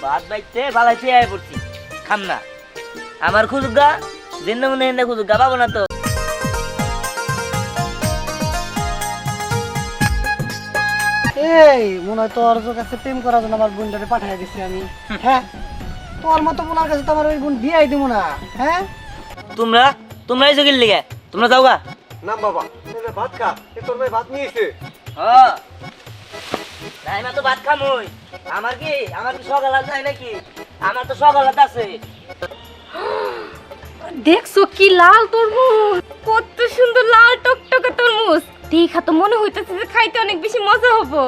ভাত বাইতে ভালাইতে আয় পড়ছি খাম না আমার খুদুগা জিন্দা মনে হিন্দা খুদুগা পাবো না তো এই মনে হয় তোর কাছে প্রেম করার জন্য আমার বোনটারে পাঠিয়ে দিচ্ছি আমি। হ্যাঁ, তোর মতো বোনার কাছে তো আমার ওই বোন বিয়াই দিব না। হ্যাঁ, তোমরা তোমরা এসে গেলি লিগে তোমরা যাও গা না বাবা ভাত খা তোর ভাই ভাত নিয়ে এসে রাইমা তো ভাত খামই আমার কি সকাল আছে নাকি আমার তো সকাল আছে দেখছো কি লাল তরমুজ, কত সুন্দর লাল টকটকে তরমুজ। দেখা তো মনে হইতেছে যে খাইতে অনেক বেশি মজা হবো।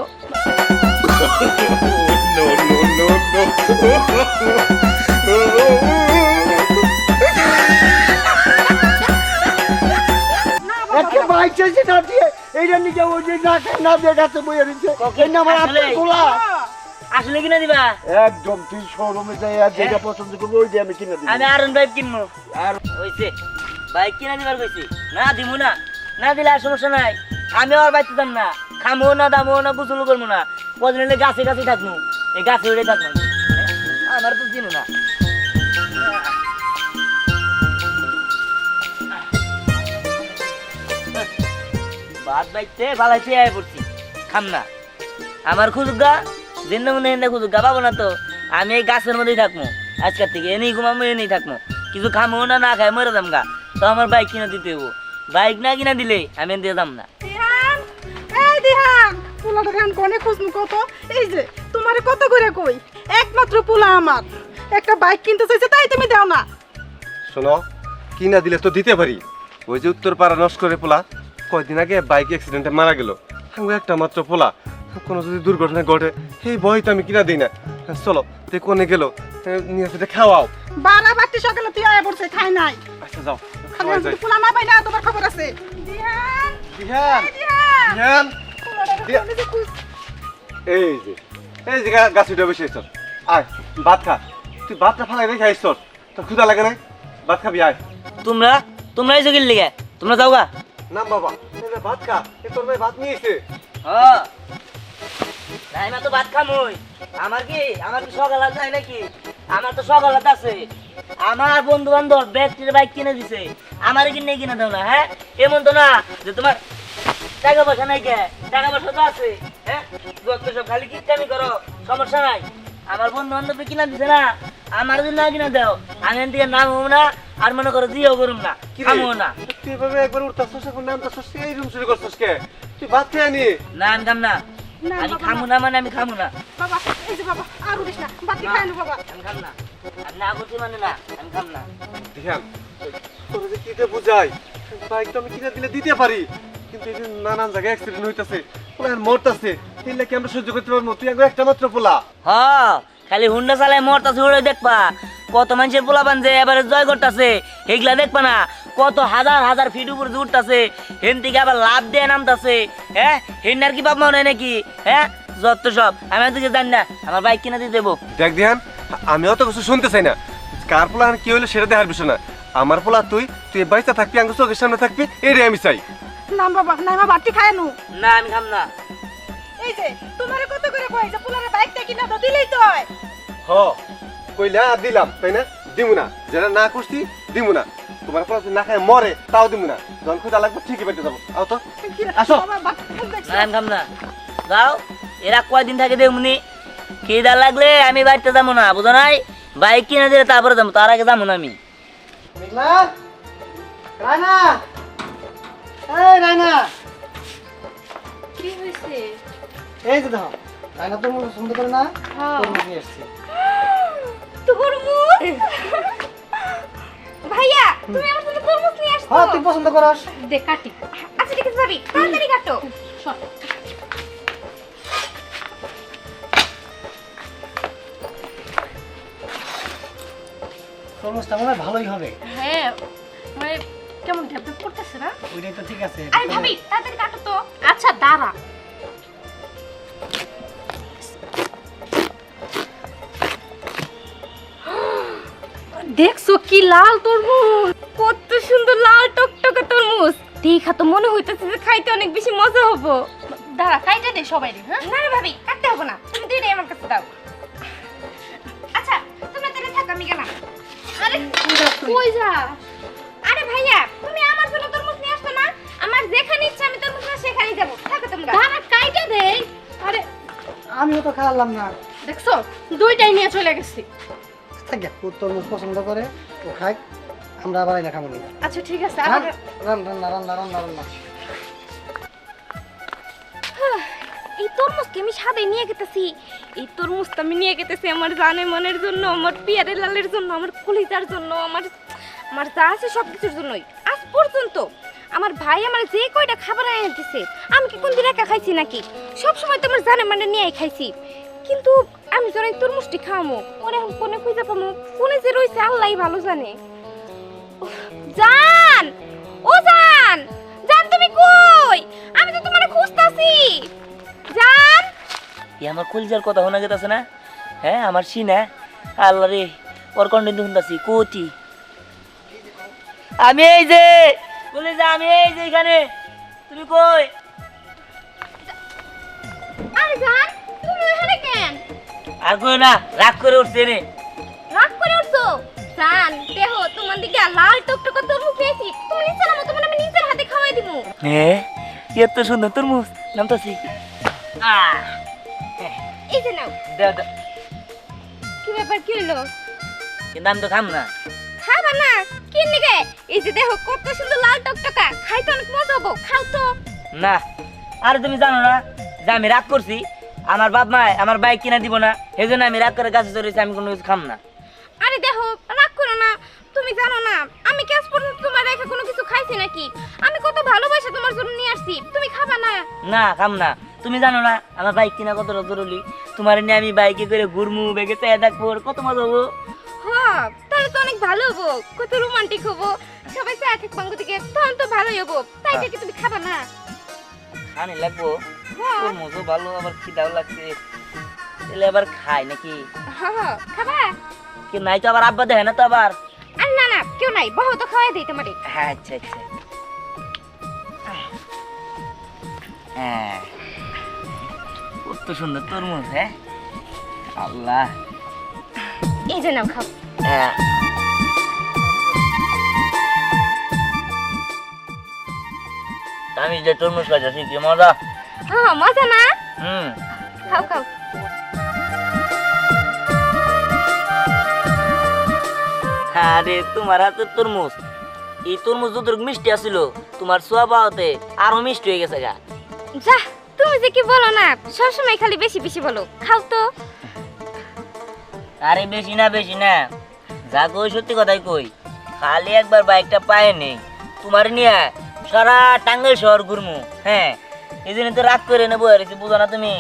একটা বাইক চাইছে না দিয়ে এইটা নিকে ওই যে না দেখাচ্ছে বইয়ে দিচ্ছে এই না আমার আপনি গোলা আসলে কিনা দিবা একদম তুই শোরুমে যাই আর যেটা পছন্দ করবি ওই দিয়ে আমি কিনে দিই। আমি আরন বাইক কিনবো আর হইছে বাইক কিনা দিবার কইছি না দিমু না না দিলে আর সমস্যা নাই আমি আর বাইতে যাম না খামো না দামো না গোসল করবো না কদিন হলে গাছে গাছে থাকবো এই গাছে উড়ে থাকবো আমার তো চিনো না ভাত বাইতে ভালাইতে আয় পড়ছি খাম না আমার খুদুগা জিন্দা মনে হিন্দা খুদুগা পাবো না তো আমি এই গাছের মধ্যেই থাকবো আজকের থেকে এনেই ঘুমাবো এনেই থাকবো কিছু খামো না না খাই মরে যাম গা তো আমার বাইক কিনা দিতে হবো বাইক না কিনা দিলে আমি দিয়ে যাম না দিহান, এই দিহান, পোলাটা খান কোনে খুঁজনু কত? এই যে তোমারে কত করে কই, একমাত্র পোলা আমার, একটা বাইক কিনতে চাইছে তাই তুমি দাও না। শোনো কিনা দিলে তো দিতে পারি ওই যে উত্তর পাড়া নষ্ট করে পোলা কয়দিন আগে বাইক অ্যাক্সিডেন্টে মারা গেল আমি একটা মাত্র পোলা কোনো যদি দুর্ঘটনা ঘটে এই ভয় তো আমি কিনা দিই না চলো তে কোনে গেল নিয়ে সেটা খাওয়াও বারা বাটি সকালে তুই আয়া পড়ছে খাই নাই। আচ্ছা যাও খালি খাওয়াই আমি যাই যদি পোলা না পাই না তোমার খবর আছে। দিহান, দিহান এই দিহান, দিহান পোলাটারে কোনে যে খুঁজ- এই যে গাছ উঠে বসে আইছ আয় ভাত খা তুই ভাতটা ফালাই রেখে আইছ তোর ক্ষুধা লাগে না ভাত খাবি আয় তোমরা তোমরা এসে গেলি লিগে তোমরা যাও গা না বাবা ভাত খা তোর ভাই ভাত নিয়ে এসে রাইমা তো ভাত খামই আমার কি সকাল আছে নাকি আমার তো সকাল আছে আমার বন্ধু বান্ধব ব্যাগটির বাইক কিনে দিছে আমার কিনে কিনে দাও না হ্যাঁ এমন তো না যে তোমার টাকা পয়সা নাই কে টাকা পয়সা তো আছে হ্যাঁ যত সব খালি কিচ্ছামি করো সমস্যা নাই আমার বন্ধু বান্ধব কিনা দিছে না আমার যদি না কিনা দাও আমি এখান থেকে নামবো না আর মনে করো দিও করুম না খামো না তুই এভাবে একবার উঠতাছস এখন নামতাছস এই রুম শুরু করছস কে তুই ভাত খেয়ে আনি না আমি খাম না না, আমি বাবা, খামো না মানে আমি খামো না বাবা, এই যে বাবা, আর উঠিস না, বাটি খাই নো বাবা। আমি খাম না আমি না করছি মানে না আমি খাম না ধ্যান তোর যে কিতে বুঝাই বাইক তো আমি কিনে দিলে দিতে পারি কিন্তু এই যে নানান জায়গায় অ্যাক্সিডেন্ট হইতাছে পোলা মরতাছে এলে কি আমরা সহ্য করতে পারবো তুই একবার একটা মাত্র পোলা হ খালি হুন্ডা চালায় মরতাছে উড়ে দেখবা কত মানুষের পোলাপান যে এবারে জয় করতেছে এগুলা দেখবা না কত হাজার হাজার ফিট উপরে উঠতেছে হেন থেকে আবার লাভ দিয়ে নামতাছে হ্যাঁ হেন্নার কি বাপ মা নেই নাকি হ্যাঁ যত সব আমি তোকে জানি না আমার বাইক কিনে দিয়ে দেবো দেখ ধ্যান আমি অত কিছু শুনতে চাই না কার পোলা আর কি হইলো সেটা দেখার বিষয় না আমার পোলা তুই বাড়িতে থাকবি আঙ্গুর চোখের সামনে থাকবি এটাই আমি চাই না বাবা, না মা বাটি খাই নো। না আমি খাম না এই যে তোমারে কত করে কই যে পোলারে বাইকটা কিনা দাও, দিলেই তো হয়। হ কইলা দিলাম তাই না দিমু না যেটা না করছি দিমু না তোমার পোলা যদি না খায় মরে তাও দিমু না যখন ক্ষুধা লাগবে ঠিকই পেটে যাবো আও তো আসো বাবা, বাটি খাই দেখছো? না আমি খাম না যাও এরা কয়দিন থাকে দেখুনি খিদা লাগলে আমি বাড়িতে যাবো না বুঝো নাই বাইক কিনে দিলে তারপরে যাবো তার আগে যাবো না আমি মেঘনা, রায়না, এই রায়না, কি হয়েছে? এই যে দেখো রায়না তো পছন্দ করে না হ্যাঁ। তরমুজ নিয়ে এসছি। তরমুজ? ভাইয়া তুমি আমার জন্য তরমুজ নিয়ে আসছো? হ্যাঁ তুই পছন্দ করস দে কাটি। আচ্ছা ঠিক আছে ভাবি, তাড়াতাড়ি কাটো। সর। তরমুজটা মনে হয় ভালোই হবে। হ্যাঁ মানে কেমন ঢেপঢেপ করতেছে না? ওইটাই তো ঠিক আছে। আরে ভাবি তাড়াতাড়ি কাটো তো। আচ্ছা দাঁড়া। দেখছো কি লাল তরমুজ, কত সুন্দর লাল টকটকে তরমুজ। দেখা তো মনে হইতেছে যে খাইতে অনেক বেশি মজা হবো। দাঁড়া কাইটা দে সবাই রে। হ্যাঁ না রে ভাবি কাটতে হবে না, তুমি দুইটাই আমার কাছে দাও। কই যা? আরে ভাইয়া, তুমি আমার জন্য তরমুজ নিয়ে আসছো না? আমার যেখানে ইচ্ছা আমি তরমুজ না সেখানেই যাব। থাকো তোমরা। দাঁড়া কাইটা দেই। আরে আমিও তো খাওয়ালাম না। দেখছো? দুইটাই নিয়ে চলে গেছি। থাকে ও তরমুজ পছন্দ করে, ও খায়, আমরা আবার এনে খাবো নি। আচ্ছা ঠিক আছে। রান্না রান্না রান্না রান্না রান্না। এই তরমুজকে আমি সাথে নিয়ে গেতেছি। এই তরমুজটা আমি নিয়ে গেতেছি আমার জানে মনের জন্য, আমার পিয়ারে লালের জন্য, আমার কলিজার জন্য, আমার যা আছে সব কিছুর জন্যই। আজ পর্যন্ত আমার ভাই আমার যে কয়টা খাবার এনে দিছে, আমি কি কোনদিন একা খাইছি নাকি? সব সময় তো আমার জানে মানে নিয়েই খাইছি। কিন্তু আমি যখন এই তরমুজটি খাওয়ামো, ওরে এখন কোনে খুঁজে পাবো, কোনে যে রয়েছে আল্লাহই ভালো জানে। উফ, জান, ও জান, জান তুমি কই? আমি তো তোমারে খুঁজতাছি। জান, এই আমার কলিজার কথা শোনা গেছে না? হ্যাঁ আমার সিনা আল্লাহ রে, ওর কন্টিনিউ শুনতাছি কোটি। আমি এই যে কলিজা, আমি এই যে এখানে, তুমি কই? আরে জান, তুমি এখানে কেন? আর কই না, রাগ করে উঠছে রে। রাগ করে উঠছো? জান, দেহ তোমার দিকে লাল টকটকে তরমুজ পেয়েছি। তুমি নিচে নামো, তোমার আমি নিজের হাতে খাওয়াই দিমু। হ্যাঁ এত সুন্দর তরমুজ, নামতাছি। এই যে নাও। দাও দাও, কি ব্যাপার, কি হলো? কিন্তু আমি তো খাম না। খাবা না? কি নিগে? এই যে দেখো কত সুন্দর লাল টকটকা, খাইতে অনেক মজা হবো, খাও তো। না, আরে তুমি জানো না যে আমি রাগ করছি, আমার বাপ মা আমার বাইক কিনা দিব না, এই জন্য আমি রাগ করে গাছে চড়েছি, আমি কোনো কিছু খাম না। আরে দেখো, রাগ করো না। তুমি জানো না আমি কি আজ পর্যন্ত তোমার রেখে কোনো কিছু খাইছি নাকি? আমি কত ভালোবাসা তোমার জন্য নিয়ে আসছি, তুমি খাবা না? না খাম না। তুমি জানো না আমার বাইক কিনা কতটা জরুরি, তোমার নিয়ে আমি বাইকে করে ঘুরমু, বেগে চেয়ে থাকবো, কত মজা হবো। হ্যাঁ, তাহলে তো অনেক ভালো হবো, কত রোমান্টিক হবো, সবাই চা ঠিক পাঙ্গু দিকে, তখন তো ভালোই হবো। তাই দেখি তুমি খাবা না? খানি লাগবো, হ্যাঁ। তোর মজা ভালো, আবার খিদাও লাগছে, তাহলে আবার খাই নাকি? হ্যাঁ, খাবা? কি নাই তো আবার আব্বা দেখে না তো আবার। আর না না, কেউ নাই, বহু তো খাওয়াই দিই তোমারে। হ্যাঁ আচ্ছা আচ্ছা, হ্যাঁ কত সুন্দর তরমুজ। হ্যাঁ আল্লাহ, এই যে নাও, খাও। হ্যাঁ আমি যে তরমুজ খাইছি কি মজা। হ্যাঁ, মজা না? হুম, খাও খাও। আরে তোমার হাতের তরমুজ, এই তরমুজ যতটুকু মিষ্টি আছিল, তোমার সোয়া পাওয়াতে আরো মিষ্টি হয়ে গেছে গা। যা, তুমি যে কি বলো না, সবসময় খালি বেশি বেশি বলো, খাও তো। আরে বেশি না বেশি না, যা কই সত্যি কথাই কই, খালি একবার বাইকটা পায়ে নেই, তোমার নিয়ে সারা টাঙ্গাইল শহর ঘুরমু। হ্যাঁ এই জন্য তো রাগ করে নেবো, বুঝো না তুমি?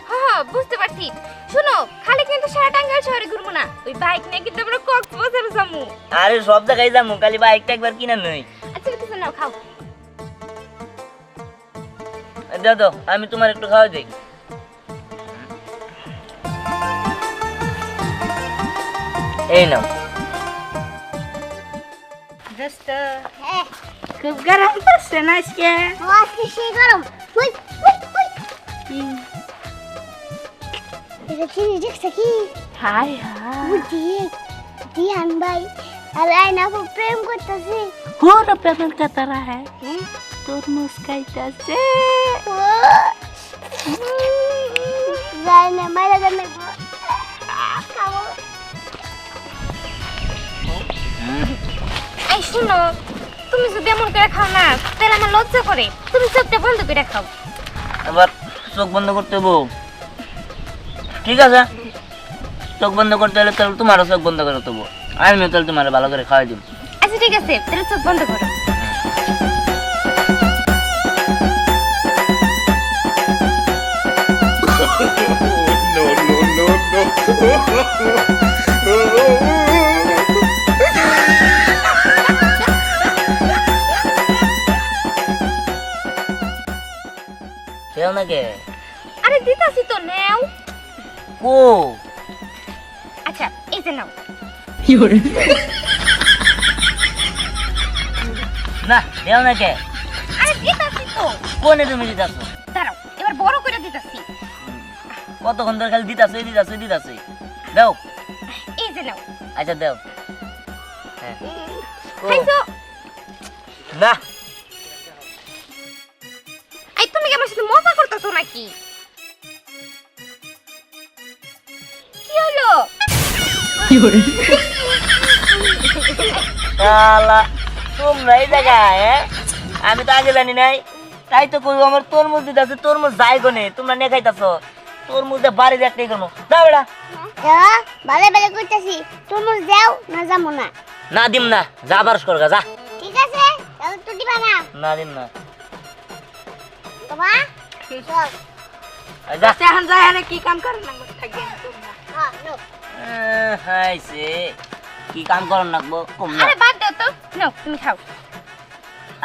হ্যাঁ, বুঝতে পারছি। শুনো, খালি কিন্তু সারা টাঙ্গাইল শহরে ঘুরবো না, ওই বাইক নিয়ে কিন্তু আমরা কক্সবাজার যাবো। আরে সব জায়গায় যাবো, খালি বাইকটা একবার কিনা নই। আচ্ছা ঠিক আছে, নাও খাও। দাও দাও, আমি তোমার একটু খাওয়া দিই। এই নাও। দোস্ত, খুব গরম পড়ছে না আজকে? আজকে সেই গরম। এটা চিনি দেখছে কি? হাই হাই, বুঝি দিয়ান ভাই আর আয়না খুব প্রেম করতেছে। পুরো প্রেম করতে রहा है, তরমুজ খাইতেছে। রায়না মারা যাবে গো। খাবো। এই শুনো, তুমি যদি এমন করে খাও না, তাহলে আমার লজ্জা করে। তুমি চোখটা বন্ধ করে খাও। আবার চোখ বন্ধ করতে হবো? ঠিক আছে, চোখ বন্ধ করতে হলে তাহলে তোমারও চোখ বন্ধ করে দেবো, আমিও তাহলে তোমার ভালো করে খাওয়াই দিব। আচ্ছা ঠিক আছে, তাহলে চোখ বন্ধ করো। খেও নাকি? আরে দিতাছি তো, নেও। কো আচ্ছা, এই যে নাও। না দেও নাকি? আরে দিতাছি তো। কোনে তুমি দিতাছো? দাঁড়াও, এবার বড় করে দিতাছি। কতক্ষণ ধরে খালি দিতাছো দিতাছো দিতাছো, দাও। এই যে নাও। আচ্ছা দাও। হ্যাঁ। ও, খাইছো? না এই তুমি কি আমার সাথে মজা করতেছো নাকি? কি হলো? শালা তোমরা এই জায়গায় আমি তো আগে জানি নাই, তাই তো কই আমার তরমুজ দিতে আছে, তরমুজ যাই গনে তোমরা নিয়ে খাইতাছো, তরমুজ দিয়ে বাড়ি দেখতেই করবো, যাও বেড়া। ভালো ভালো করতেছি তুমি যাও না যাবো না না দিম না, যা বারস করগা যা। ঠিক আছে তাহলে তো দিবা না না দিম না, তোমা চল এই যা। এখন যায় না কি কাম করে না থাকবে তোমরা। হ্যাঁ নো হাইছে কি কাম করন লাগবো কম না। আরে বাদ দাও তো, নাও তুমি খাও।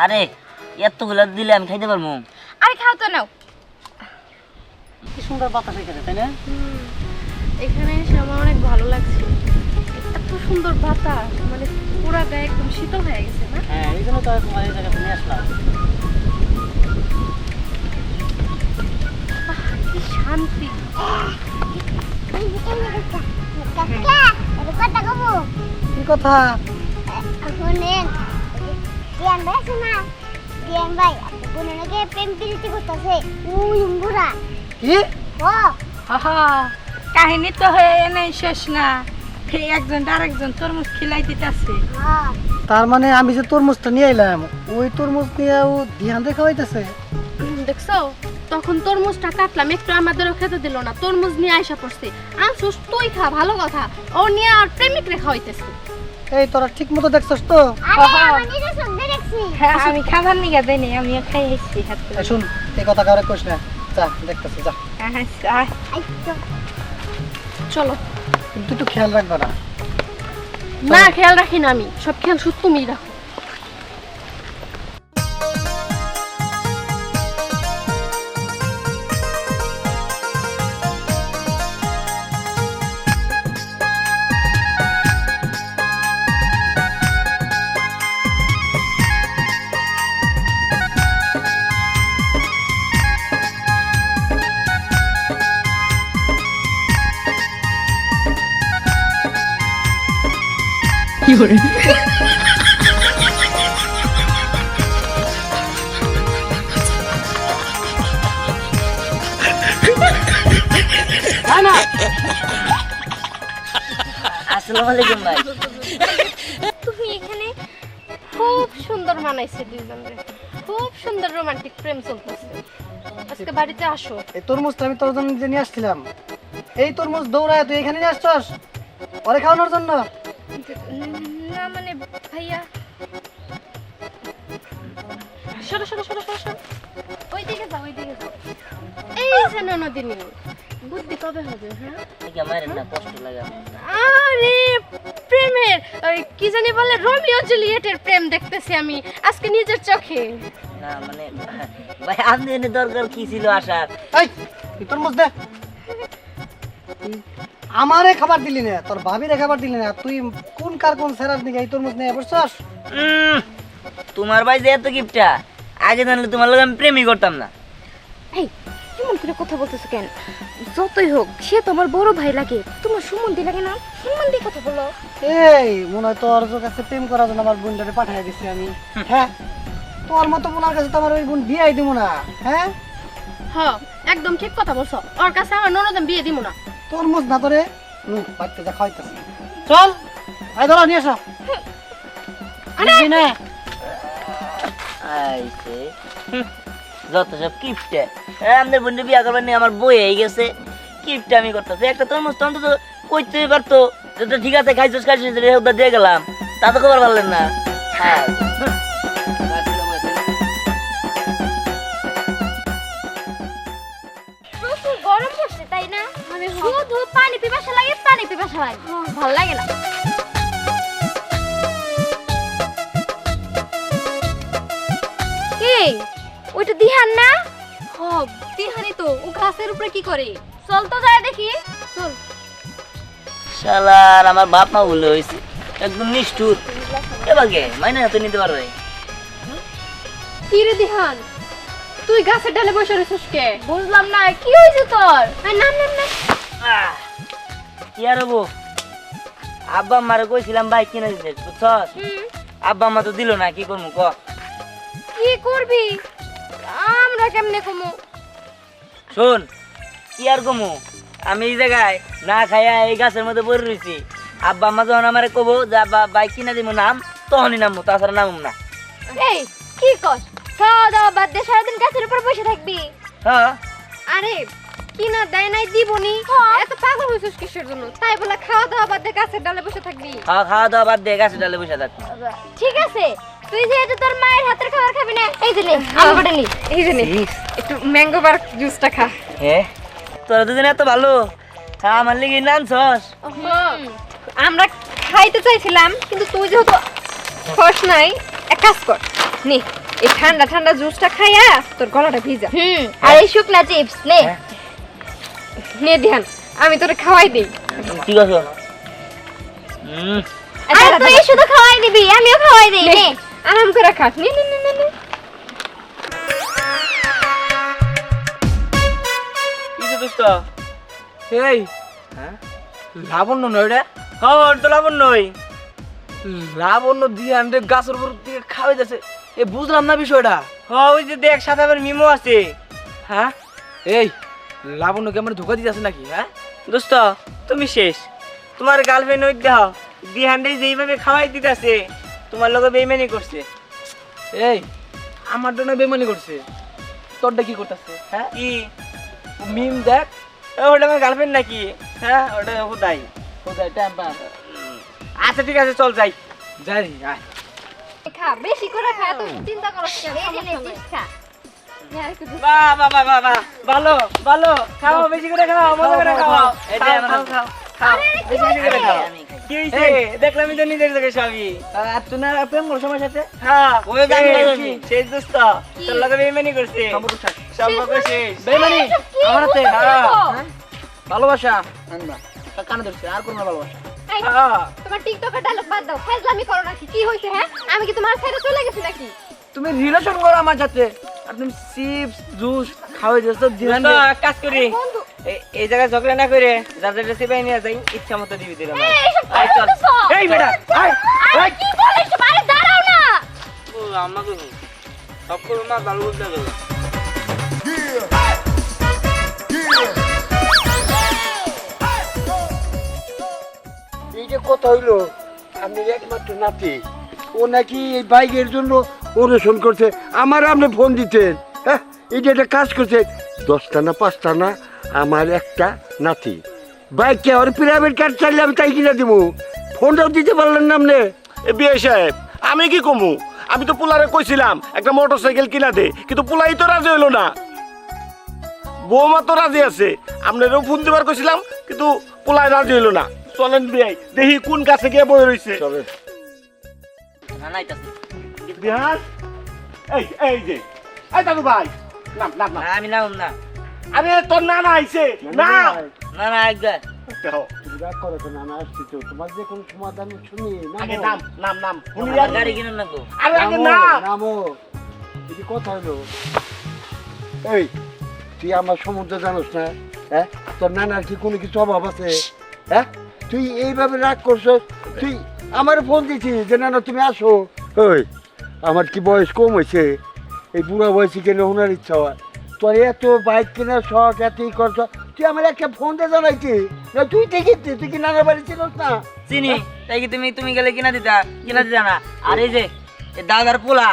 আরে এতগুলো দিলে আমি খাইতে পারবো? আরে খাও তো নাও। কি সুন্দর বাতাস এখানে, তাই না? এখানে এসে আমার অনেক ভালো লাগছে। এত সুন্দর বাতাস, মানে পুরা গায়ে একদম শীতল হয়ে গেছে না? হ্যাঁ, এই জন্য তো তোমার এই জায়গাতে নিয়ে আসলাম। কি শান্তি। কথা কব কি কথা? শুনেন জ্ঞান ভাই আছে না জ্ঞান ভাই কোনো নাকি প্রেম প্রীতি করতেছে ওই উম্বুরা কি? ও হাহা কাহিনী তো হয়ে নাই শেষ না, এই একজন আরেকজন তরমুজ খিলাই দিতেছে। হ্যাঁ তার মানে আমি যে তরমুজটা নিয়ে এলাম, ওই তরমুজ নিয়ে ও ধ্যান রেখা হইতেছে। দেখছো, তখন তরমুজটা কাটলাম, একটু আমাদেরও খেতে দিল না, তরমুজ নিয়ে আইসা পড়ছে। আনছুস তুই খা, ভালো কথা। ও নিয়ে আর প্রেমিক রেখা হইতেছে। এই তোরা ঠিক মতো দেখছস তো? আরে আমি নিজে চোখে দেখছি হ্যাঁ আমি খাবার নিয়ে দেয়নি, আমিও খাই এসেছি হাত এই শুন, এই কথা কাউরে কইস না, যা দেখতেছি যা। আইতো চলো। কিন্তু একটু খেয়াল রাখবে না। না, খেয়াল রাখি না আমি, সব খেয়াল শুধু তুমিই রাখো। আসসালামু আলাইকুম ভাই। তুমি এখানে খুব সুন্দর মানাইছে দুইজনের, খুব সুন্দর রোমান্টিক প্রেম চলতেছে। আজকে বাড়িতে আসো। এই তরমুজটা আমি তোর জন্য যে নিয়ে আসছিলাম, এই তরমুজ দৌড়ায় তুই এখানে নিয়ে আসছস ওরে খাওয়ানোর জন্য? না মানে ভাইয়া, সরো সরো সরো সরো সরো, ওই দিকে যাও, ওই দিকে যাও। এই যে ননদিনী, বুদ্ধি কবে হবে? হ্যাঁ, ঠিক আমার না কষ্ট লাগে। আরে প্রেমের ওই কি জানি বলে, রোমিও জুলিয়েটের প্রেম দেখতেছি আমি আজকে নিজের চোখে। না মানে ভাই আপনি এনে দরকার কি ছিল আসার? এই তুই তরমুজ দে। তুই আমারে খাবার দিলি না, তোর ভাবিরে খাবার দিলি না, তুই কোন কার কোন সেরার দিকে এই তরমুজ নিয়ে বসছস? তোমার ভাই যে এত গিফটটা আগে জানলে তোমার লোক আমি প্রেমই করতাম না। এই কেমন করে কথা বলতেছো কেন? যতই হোক সে তো আমার বড় ভাই লাগে, তোমার সুমন্দি লাগে না? সম্মান দিয়ে কথা বলো। এই মনে হয় তোর কাছে প্রেম করার জন্য আমার বোনটারে পাঠিয়ে দিছি আমি। হ্যাঁ, তোর মতো বোনার কাছে তো আমার ওই বোন বিয়াই দিব না। হ্যাঁ, হ্যাঁ একদম ঠিক কথা বলছো, ওর কাছে আমার ননদ বিয়ে দিব না। তরমুজ না তোরে বাড়িতে যা খাইতেছি। চল আই ধরা নিয়ে আসো। আরে না আইছে যত সব কিপটে, আমাদের বন্ধু বিয়া করবার নিয়ে আমার বই হয়ে গেছে, কিপটে আমি করতেছি। একটা তরমুজ তো অন্তত কইতেই পারতো যেটা ঠিক আছে খাইছিস খাইছিস ওটা দিয়ে গেলাম, তা তো খবর পারলেন না। হ্যাঁ প্রচুর গরম পড়ছে তাই না? শুধু পানি পিপাসা লাগে, পানি পিপাসা লাগে, ভালো লাগে না। এই ওইটা দিহান না? হ্যাঁ দিহানি তো, ও গাছের উপরে কি করে? চল তো যায় দেখি, চল। শালার আমার বাপ মা ভুলে হয়েছে, একদম নিষ্ঠুর। এবারে মাইনে হাতে নিতে পারবে? কি রে দিহান, তুই গাছের ডালে বসে রয়েছিস কে? বুঝলাম না কি হয়েছে তোর? নাম নাম না। কি আর হবো, আব্বা আম্মারে কইছিলাম বাইক কিনে দিতে বুঝছস আব্বা আম্মা তো দিল না কি করবো ক কি করবি আমরা কেমনে কমু শোন কি আর কমু আমি এই জায়গায় না খাইয়া এই গাছের মধ্যে পড়ে রয়েছি আব্বা আম্মা যখন আমারে কবো যে আব্বা বাইক কিনে দিব নাম তখনই নামবো তাছাড়া নামুম না এই কি কর খাওয়া দাওয়া বাদ দিয়ে সারাদিন গাছের উপর বসে থাকবি হ্যাঁ আরে কিনা দেয় নাই দিবনি এত পাগল হইছিস কিসের জন্য তাই বলে খাওয়া দাওয়া বাদ দিয়ে গাছের ডালে বসে থাকবি খাওয়া দাওয়া বাদ দিয়ে গাছের ডালে বসে থাকবি ঠিক আছে তুই যেহেতু তোর মায়ের হাতের খাবার খাবি না এই যে নে আমার বটে নি এই যে নে একটু ম্যাঙ্গো বার জুসটা খা হ্যাঁ তোরা দুজনে এত ভালো আমার লিগে নানছস আমরা খাইতে চাইছিলাম কিন্তু তুই যেহেতু খস নাই এক কাজ কর নে এই ঠান্ডা ঠান্ডা জুসটা খাইয়া তোর গলাটা ভিজা আর এই শুকনা চিপস নে নে ধ্যান আমি তোরে খাওয়াই দেই ঠিক আছে আর তুই শুধু খাওয়াই দিবি আমিও খাওয়াই দেই নে আরাম করে খা নে নে নে নে কিছু দোস্ত এই লাবণ্য নয় রে হ্যাঁ ওর তো লাবণ নই লাবণ্য দিয়ে আনতে গাছের উপর দিকে খাওয়াই যাচ্ছে এ বুঝলাম না বিষয়টা হ্যাঁ ওই যে দেখ সাথে আবার মিমো আছে হ্যাঁ এই লাবণ্যকে আমার ধোকা দিতে আছে নাকি হ্যাঁ দোস্ত তুমি শেষ তোমার গার্লফ্রেন্ড ওই দেহ দিহান্ডে যেইভাবে খাওয়াই দিতেছে তোমার লগে বেইমানি করছে এই আমার জন্য বেমানি করছে তোরটা কি করতেছে হ্যাঁ কি মিম দেখ ওটা আমার গার্লফ্রেন্ড নাকি হ্যাঁ ওটা হুদাই কোথায় টাইম পাস আচ্ছা ঠিক আছে চল যাই যাই আয় খা বেশি করে খা তো চিন্তা করছ কেন এই যে নে চিপস খা নে আর একটু জুস বাহ বাহ বাহ বাহ বাহ ভালো ভালো খাও বেশি করে খাও মজা করে খাও এটা খাও খাও খাও বেশি বেশি করে খাও কি হইছে দেখলামই তো নিজের চোখে সবই আর তুই না প্রেম করছ আমার সাথে হ্যাঁ ওই জানি শেষ দোস্ত তোর লগে বেইমানি করছে সম্পর্ক শেষ বেমানি আমার হাতে হ্যাঁ ভালোবাসা না কানে ধরছে আর কোন ভালোবাসা এই, হ্যাঁ তোমার টিকটকের ডায়লগ বাদ দাও ফাজলামি করো নাকি কি হইছে হ্যাঁ আমি কি তোমার ছেড়ে চলে গেছি নাকি তুমি রিলেশন করো আমার সাথে আর তুমি চিপস জুস খাওয়াই যাচ্ছ দিলাম দোস্ত, এক কাজ করি বন্ধু এই জায়গায় ঝগড়া না করে যার যার সিপাই নিয়ে যাই ইচ্ছা মতো দিবি দিলাম এইসব কি আয় চল বলতেছো? এই বেটা আয় আরে কি বলিস আরে দাঁড়াও না ও আমাকে সব করবো না ভালো বলতে হবে এই যে কথা হইলো আপনি একমাত্র নাতি ও নাকি এই বাইকের জন্য অনুসরণ করছে আমার আপনি ফোন দিতেন হ্যাঁ এই যে একটা কাজ করছে 10টা না 5টা না আমার একটা নাতি বাইককে আর প্রাইভেট কার চাইলে আমি তাই কিনা দিব ফোনটাও দিতে পারলেন না আপনি বিয়ে সাহেব আমি কি কমু আমি তো পোলারে কইছিলাম একটা মোটরসাইকেল কিনা দে কিন্তু পোলাই তো রাজি হইলো না বৌমা তো রাজি আছে আপনারও ফোন দিবার কইছিলাম কিন্তু পোলাই রাজি হইলো না চলেন বিয়াই দেখি কোন কাছে গিয়ে বই রইছে তবে না নাইতাছে বিহার এই এই যে এই দাদু ভাই নাম নাম নাম আমি নাম না আরে তোর নানা আইছে না না না একবার দেখো রাগ করে তো নানা আসছি তো তোমার যে কোনো সমাধান শুনি আগে নাম নাম নাম শুনি আমার আগে। গাড়ি কিনুন না গো আরে আগে নামো নাম নামো এই যে কথা হইলো এই তুই আমার সমুদ্র জানোস না হ্যাঁ তোর নানার কি কোনো কিছু অভাব আছে হ্যাঁ তুই এইভাবে রাগ করছস তুই আমার ফোন দিছিস যে নানা তুমি আসো ওই আমার কি বয়স কম হয়েছে এই বুড়া বয়সে কেন ওনার ইচ্ছা হয় তোর এত বাইক কেনার শখ এতই করছ তুই আমার একটা ফোন দিয়ে জানাইছি না তুই দেখি তুই কি নানার বাড়ি ছিলস না চিনি তাই কি তুমি গেলে কিনা দিতা না আর এই যে এ দাদার পোলা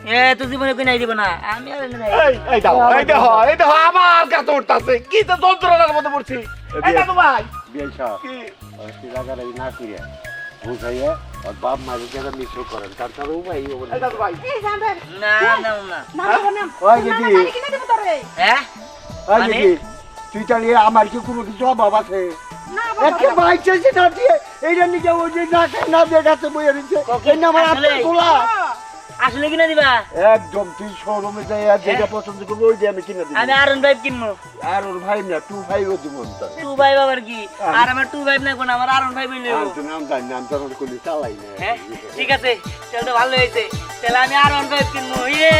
এ তুই জীবনে কিনাই দিব না আমি আর এনে দেই। এই দাও এই দেখো আমার কাছে উঠতাছে কি তো যন্ত্রণার মধ্যে পড়ছি এই দাদু ভাই বিয়ে সাহেব কি তুই রাগারাগি না করিয়া বুঝাইয়া ওর বাপ মায়ের যারা মিশ্র করেন তার তারও ভাই এই দাদু ভাই এই জানবেন না না না না বাবা না ওই দিদি গাড়ি কিনে দেব তোরে হ্যাঁ ওই মানে? দিদি তুই তাহলে আমার কি কোনো কিছু অভাব আছে না বাবা একটা বাইক চাইছে না দিয়ে এইটা নিজে ওই যে না খাই না দিয়ে গাছে বইয়ে রয়েছে এই না আমার আসলে? আপনার গোলা আসলে কিনা দিবা একদম তুই শোরুমে যাই আর যেটা পছন্দ করবো ওই দিয়ে আমি কিনে দিবি আমি আরন ভাই কিনবো আর ওর ভাই না 2.5 ও দিব আমি তাহলে। 2 বাবার কি আর আমার 2 ভাই না কোন আমার আরন ভাই বইলে আর তো নাম জানি না আমি তো কোনো চালাই না হ্যাঁ ঠিক আছে তাহলে তো ভালো হয়েছে তাহলে আমি আরন ভাই কিনবো ইয়ে